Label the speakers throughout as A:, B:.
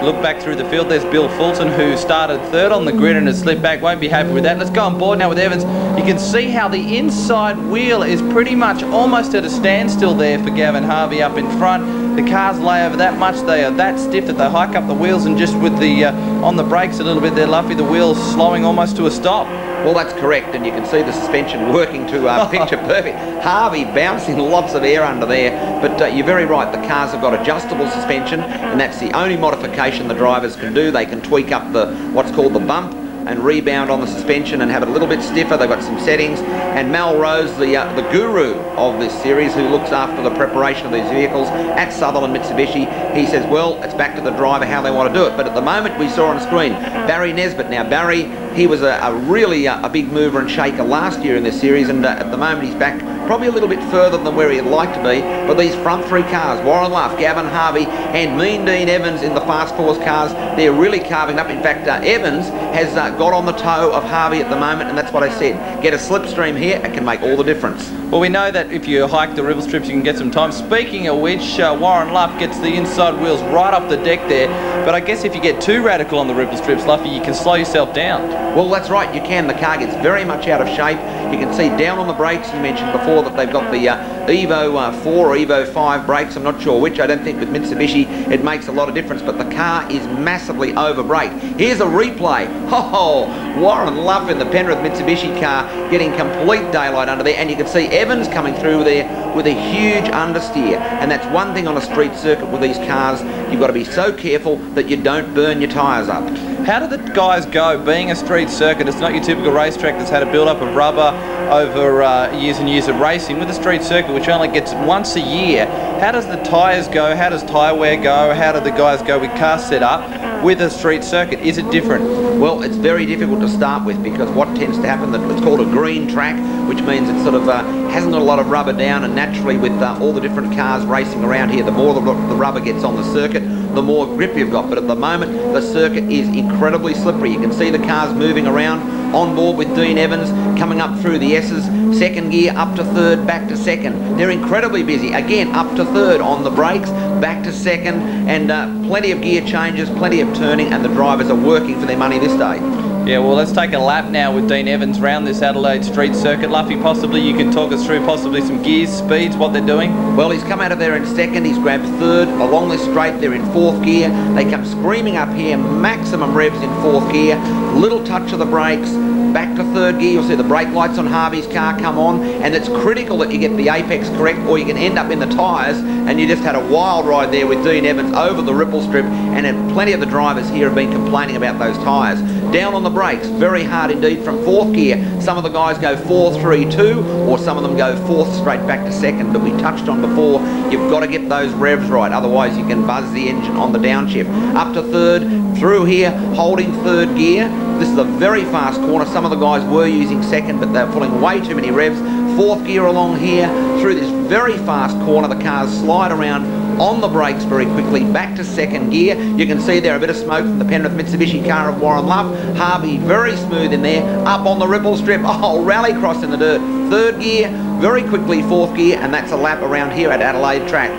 A: Look back through the field, there's Bill Fulton, who started third on the grid and has slipped back. Won't be happy with that. Let's go on board now with Evans. You can see how the inside wheel is pretty much almost at a standstill there for Gavin Harvey up in front. The cars lay over that much. They are that stiff that they hike up the wheels, and just with the on the brakes a little bit there, Luffy, the wheels slowing almost to a stop.
B: Well, that's correct, and you can see the suspension working to picture perfect. Harvey bouncing lots of air under there, but you're very right, the cars have got adjustable suspension, and that's the only modification the drivers can do. They can tweak up the what's called the bump and rebound on the suspension and have it a little bit stiffer. They've got some settings, and Mal Rose, the guru of this series, who looks after the preparation of these vehicles at Sutherland Mitsubishi, he says, well, it's back to the driver how they want to do it. But at the moment, we saw on screen Barrie Nesbitt. Now Barrie, he was really a big mover and shaker last year in this series, and at the moment he's back probably a little bit further than where he'd like to be. But these front three cars, Warren Luff, Gavin Harvey and Mean Dean Evans in the Fast Force cars, they're really carving up. In fact, Evans has got on the toe of Harvey at the moment, and that's what I said. Get a slipstream here, it can make all the difference.
A: Well, we know that if you hike the ribble strips, you can get some time. Speaking of which, Warren Luff gets the inside wheels right off the deck there. But I guess if you get too radical on the ribble strips, Luffy, you can slow yourself down.
B: Well, that's right, you can. The car gets very much out of shape. You can see down on the brakes, you mentioned before that they've got the Evo 4 or Evo 5 brakes. I'm not sure which. I don't think with Mitsubishi it makes a lot of difference, but the car is massively over-braked. Here's a replay. Oh, Warren Luff in the Penrith Mitsubishi car getting complete daylight under there, and you can see Evans coming through there with a huge understeer. And that's one thing on a street circuit with these cars. You've got to be so careful that you don't burn your tyres up.
A: How do the guys go? Being a street circuit, it's not your typical racetrack that's had a build-up of rubber over years and years of racing. With a street circuit, which only gets once a year, how does the tyres go? How does tyre wear go? How do the guys go with car setup with a street circuit? Is it different?
B: Well, it's very difficult to start with, because what tends to happen, that it's called a green track, which means it sort of hasn't got a lot of rubber down, and naturally with all the different cars racing around here, the more the rubber gets on the circuit, the more grip you've got. But at the moment, the circuit is incredibly slippery. You can see the cars moving around on board with Dean Evans, coming up through the S's, second gear up to third, back to second. They're incredibly busy. Again, up to third on the brakes, back to second, and plenty of gear changes, plenty of turning, and the drivers are working for their money this day.
A: Yeah, well, let's take a lap now with Dean Evans round this Adelaide street circuit. Luffy, possibly you can talk us through possibly some gears, speeds, what they're doing.
B: Well, he's come out of there in second, he's grabbed third along this straight. They're in fourth gear. They come screaming up here, maximum revs in fourth gear, little touch of the brakes, back to third gear. You'll see the brake lights on Harvey's car come on, and it's critical that you get the apex correct, or you can end up in the tyres. And you just had a wild ride there with Dean Evans over the ripple strip, and plenty of the drivers here have been complaining about those tyres. Down on the brakes, very hard indeed from fourth gear. Some of the guys go 4-3-2, or some of them go fourth straight back to second. But we touched on before, you've got to get those revs right, otherwise you can buzz the engine on the downshift. Up to third, through here, holding third gear. This is a very fast corner. Some of the guys were using second, but they're pulling way too many revs. Fourth gear along here, through this very fast corner. The cars slide around on the brakes very quickly, back to second gear. You can see there a bit of smoke from the Penrith Mitsubishi car of Warren Luff. Harvey very smooth in there, up on the ripple strip. Oh, rally cross in the dirt. Third gear, very quickly fourth gear, and that's a lap around here at Adelaide track.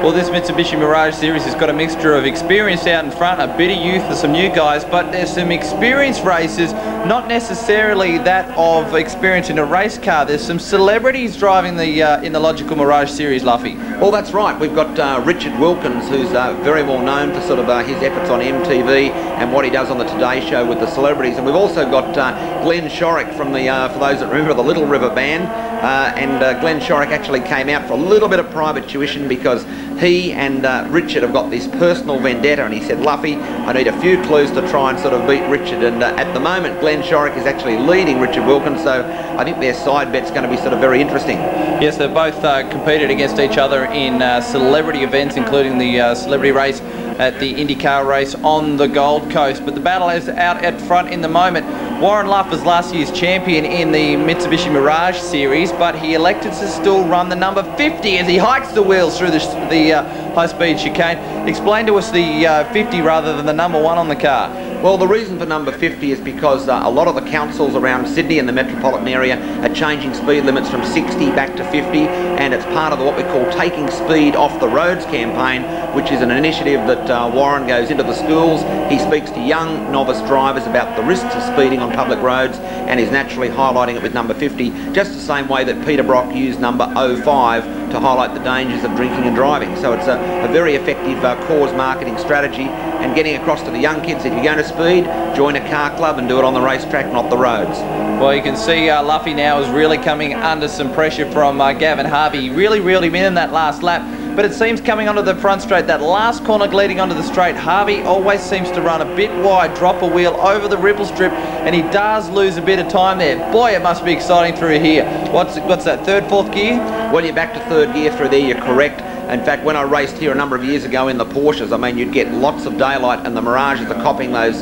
A: Well, this Mitsubishi Mirage Series has got a mixture of experience out in front, a bit of youth and some new guys, but there's some experienced racers, not necessarily that of experience in a race car. There's some celebrities driving the in the Logical Mirage Series, Luffy.
B: Well, that's right. We've got Richard Wilkins, who's very well known for sort of his efforts on MTV and what he does on the Today Show with the celebrities. And we've also got Glenn Shorrock from the, for those that remember, the Little River Band. Glenn Shorrock actually came out for a little bit of private tuition, because he and Richard have got this personal vendetta, and he said, Luffy, I need a few clues to try and sort of beat Richard. And at the moment, Glenn Shorrock is actually leading Richard Wilkins, so I think their side bet's going to be sort of very interesting.
A: Yes, they've both competed against each other in celebrity events, including the celebrity race at the IndyCar race on the Gold Coast. But the battle is out at front in the moment. Warren Luff was last year's champion in the Mitsubishi Mirage Series, but he elected to still run the number 50 as he hikes the wheels through the high-speed chicane. Explain to us the 50 rather than the number 1 on the car.
B: Well, the reason for number 50 is because a lot of the councils around Sydney and the metropolitan area are changing speed limits from 60 back to 50, and it's part of what we call Taking Speed Off the Roads campaign, which is an initiative that Warren goes into the schools. He speaks to young novice drivers about the risks of speeding on public roads, and is naturally highlighting it with number 50, just the same way that Peter Brock used number 05 to highlight the dangers of drinking and driving. So it's a very effective cause marketing strategy, and getting across to the young kids, if you're going to speed, join a car club and do it on the racetrack, not the roads.
A: Well, you can see Luffy now is really coming under some pressure from Gavin Harvey. He really reeled him in that last lap, but it seems coming onto the front straight, that last corner leading onto the straight, Harvey always seems to run a bit wide, drop a wheel over the ripple strip, and he does lose a bit of time there. Boy, it must be exciting through here. What's that, third, fourth gear?
B: Well, you're back to third gear through there, you're correct. In fact, when I raced here a number of years ago in the Porsches, I mean, you'd get lots of daylight, and the Mirages are copying those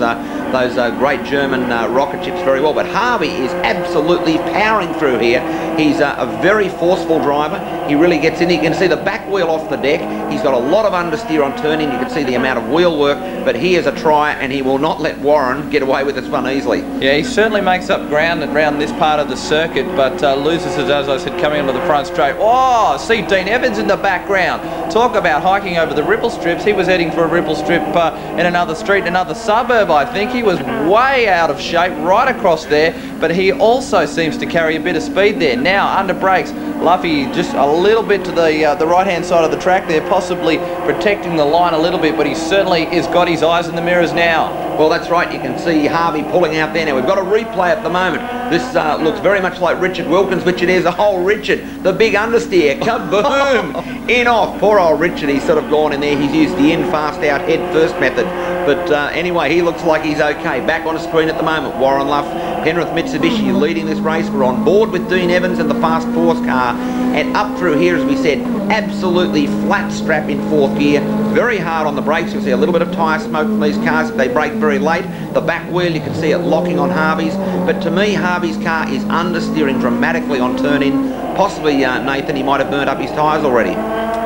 B: great German rocket ships very well. But Harvey is absolutely powering through here. He's a very forceful driver. He really gets in. You can see the back wheel off the deck. He's got a lot of understeer on turning. You can see the amount of wheel work, but he is a try, and he will not let Warren get away with this one easily.
A: Yeah, he certainly makes up ground around this part of the circuit, but loses it, as I said, coming onto the front straight. Oh, see Dean Evans in the background. Talk about hiking over the ripple strips. He was heading for a ripple strip in another street, another suburb, I think. He was way out of shape right across there, but he also seems to carry a bit of speed there. Now, under brakes, Luffy just a little bit to the right-hand side of the track there, possibly protecting the line a little bit, but he certainly has got his eyes in the mirrors now.
B: Well, that's right. You can see Harvey pulling out there. Now, we've got a replay at the moment. This looks very much like Richard Wilkins, which it is. Oh, Richard, the big understeer. Kaboom! In off. Poor old Richard, he's sort of gone in there. He's used the in, fast out, head first method. But anyway, he looks like he's okay. Back on the screen at the moment, Warren Luff, Penrith Mitsubishi leading this race. We're on board with Dean Evans in the Fast Force car. And up through here, as we said, absolutely flat strap in fourth gear. Very hard on the brakes. You'll see a little bit of tyre smoke from these cars if they brake very late. The back wheel, you can see it locking on Harvey's. But to me, Harvey's car is understeering dramatically on turn-in. Possibly, Nathan, he might have burnt up his tyres already.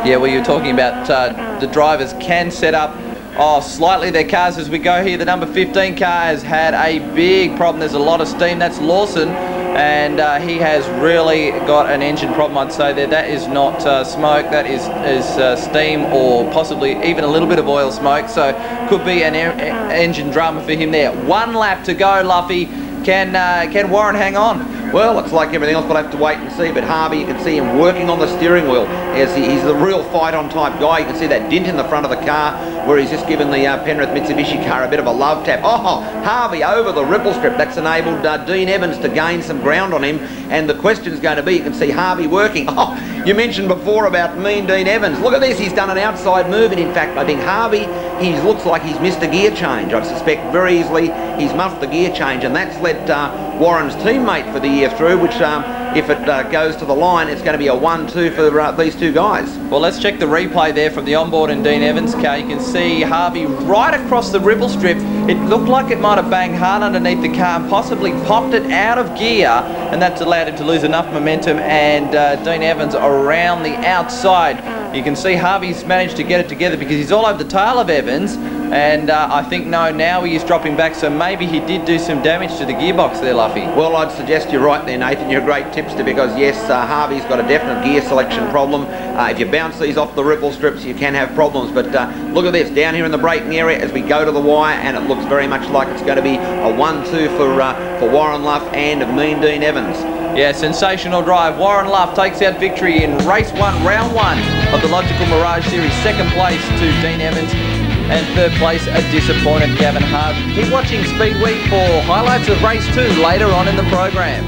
A: Yeah, well, you're talking about the drivers can set up slightly their cars as we go here. The number 15 car has had a big problem. There's a lot of steam. That's Lawson, and he has really got an engine problem, I'd say there. That is not smoke, that is steam, or possibly even a little bit of oil smoke, so could be an engine drama for him there. One lap to go, Luffy. Can Warren hang on?
B: Well, it's like everything else, we'll have to wait and see. But Harvey, you can see him working on the steering wheel. He's the real fight-on type guy. You can see that dint in the front of the car where he's just given the Penrith Mitsubishi car a bit of a love tap. Oh, Harvey over the ripple strip. That's enabled Dean Evans to gain some ground on him. And the question's going to be, you can see Harvey working. Oh, you mentioned before about mean Dean Evans. Look at this, he's done an outside move. And in fact, I think Harvey, he looks like he's missed a gear change. I suspect very easily he's muffed the gear change. And that's let Warren's teammate for the year through, which if it goes to the line, it's going to be a 1-2 for these two guys.
A: Well, let's check the replay there from the onboard in Dean Evans' car. You can see Harvey right across the ripple strip. It looked like it might have banged hard underneath the car and possibly popped it out of gear, and that's allowed him to lose enough momentum, and Dean Evans around the outside. You can see Harvey's managed to get it together because he's all over the tail of Evans, and I think now he is dropping back, so maybe he did do some damage to the gearbox there, Luffy.
B: Well, I'd suggest you're right there, Nathan. You're a great tipster, because yes, Harvey's got a definite gear selection problem. If you bounce these off the ripple strips, you can have problems. But look at this, down here in the braking area as we go to the wire, and it looks very much like it's going to be a 1-2 for Warren Luff and Mean Dean Evans.
A: Yeah, sensational drive. Warren Luff takes out victory in race 1, round 1 of the Logical Mirage Series. Second place to Dean Evans, and third place a disappointed Gavin Harvey. Keep watching Speed Week for highlights of race 2 later on in the program.